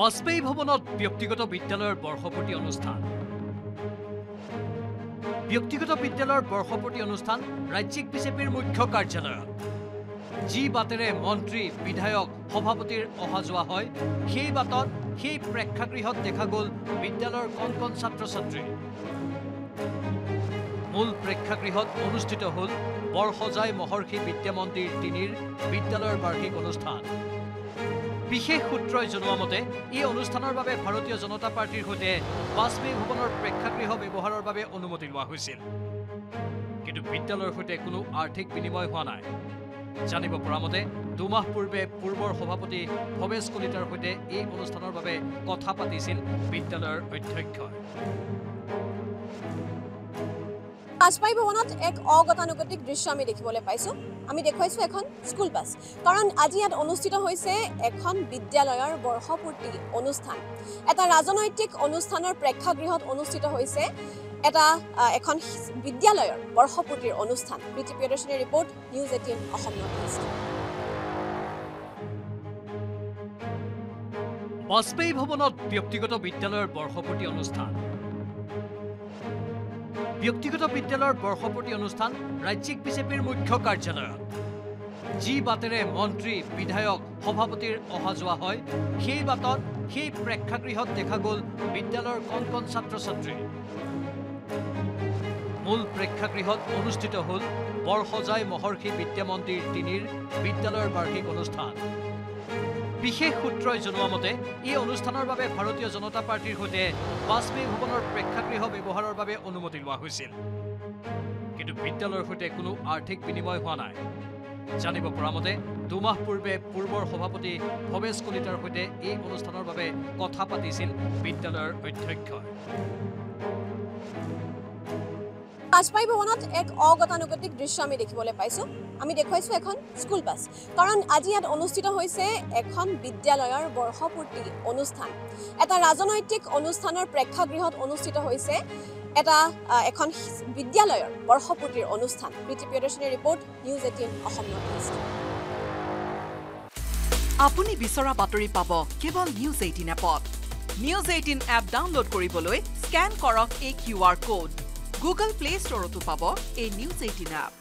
বাজপেয়ী ভৱনত ব্যক্তিগত বিদ্যালয়ৰ বৰ্ষপূৰ্তি অনুষ্ঠান। ব্যক্তিগত বিদ্যালয়ৰ বৰ্ষপূৰ্তি অনুষ্ঠান ৰাজ্যিক বিজেপিৰ মুখ্য কাৰ্যালয়ত। যি বাটেৰে মন্ত্ৰী বিধায়ক সভাপতিৰ অহা যোৱা হয়, সেই বাটত সেই প্ৰেক্ষাগৃহত দেখা গ'ল বিদ্যালয়ৰ কণ কণ ছাত্ৰ ছাত্ৰী। মূল প্ৰেক্ষাগৃহত অনুষ্ঠিত হ'ল বৰসজাই মহৰ্ষি বিদ্যা মন্দিৰ ৩ৰ বিদ্যালয়ৰ বাৰ্ষিক অনুষ্ঠান। বিশেষ সূত্ৰই জনোৱা মতে এই অনুষ্ঠানৰ বাবে ভাৰতীয় জনতা পাৰ্টিৰ সৈতে বাজপেয়ী ভৱনৰ প্ৰেক্ষাগৃহ ব্যৱহাৰৰ বাবে অনুমতি লোৱা হৈছিল। কিন্তু বিদ্যালয়ৰ সৈতে কোনো আৰ্থিক বিনিময় হোৱা নাই। জানিব পৰা মতে ২ মাহ পূৰ্বে পূৰ্বৰ সভাপতি ভৱেশ কলিতাৰ সৈতে এই অনুষ্ঠানৰ বাবে কথা পাতিছিল বিদ্যালয়ৰ অধ্যক্ষই। বাজপেয়ী ভৱনত এক অগতানুগতিক দৃশ্য আমি দেখিবলৈ পাইছোঁ। আমি দেখুৱাইছোঁ এখন স্কুল বাছ, কাৰণ আজি ইয়াত অনুষ্ঠিত হৈছে এখন বিদ্যালয়ৰ বৰ্ষপূৰ্তি অনুষ্ঠান। এটা ৰাজনৈতিক অনুষ্ঠানৰ প্ৰেক্ষাগৃহত অনুষ্ঠিত হৈছে এখন বিদ্যালয়ৰ বৰ্ষপূৰ্তিৰ অনুষ্ঠান। প্ৰীতি প্ৰিয়দৰ্শিনীৰ report, news 18 Assam north east. Vajpayee ভৱনত ব্যক্তিগত বিদ্যালয়ৰ বৰ্ষপূৰ্তি অনুষ্ঠান। ব্যক্তিগত বিদ্যালয়ৰ বৰ্ষপূৰ্তি অনুষ্ঠান ৰাজ্যিক বিজেপিৰ মুখ্য কাৰ্যালয়ত। যি বাটেৰে মন্ত্ৰী বিধায়ক সভাপতিৰ অহা যোৱা হয়, সেই বাটত সেই প্ৰেক্ষাগৃহত দেখা গ'ল বিদ্যালয়ৰ কণ কণ ছাত্ৰ ছাত্ৰী। মূল প্ৰেক্ষাগৃহত অনুষ্ঠিত হ'ল বৰসজাই মহৰ্ষি বিদ্যা মন্দিৰ ৩ৰ বিদ্যালয়ৰ বাৰ্ষিক অনুষ্ঠান। বিশেষ সূত্ৰই জনোৱা মতে এই অনুষ্ঠানৰ বাবে ভাৰতীয় জনতা পাৰ্টিৰ সৈতে বাজপেয়ী ভৱনৰ প্ৰেক্ষাগৃহ ব্যৱহাৰৰ বাবে অনুমতি লোৱা হৈছিল। কিন্তু বিদ্যালয়ৰ সৈতে কোনো আৰ্থিক বিনিময় হোৱা নাই। জানিব পৰা মতে ২ মাহ পূৰ্বে পূৰ্বৰ সভাপতি ভৱেশ কলিতাৰ সৈতে এই অনুষ্ঠানৰ বাবে কথা পাতিছিল বিদ্যালয়ৰ অধ্যক্ষই। বাজপেয়ী ভৱনত এক অগতানুগতিক দৃশ্য আমি দেখিবলৈ পাইছোঁ। আমি দেখুৱাইছোঁ এখন স্কুল বাছ, কাৰণ আজি ইয়াত অনুষ্ঠিত হৈছে এখন বিদ্যালয়ৰ বৰ্ষপূৰ্তি অনুষ্ঠান। এটা ৰাজনৈতিক অনুষ্ঠানৰ প্ৰেক্ষাগৃহত অনুষ্ঠিত হৈছে এখন বিদ্যালয়ৰ বৰ্ষপূৰ্তিৰ অনুষ্ঠান। প্ৰীতি প্ৰিয়দৰ্শিনীৰ report, news 18 Assam north east. আপুনি বিচৰা বাতৰি পাব কেৱল নিউজ 18 এপত। নিউজ 18 এপ ডাউনলোড কৰিবলৈ স্কেন কৰক এই QR কোড। গুগল প্লে ষ্টৰতো পাব এই নিউজ 18 এপ।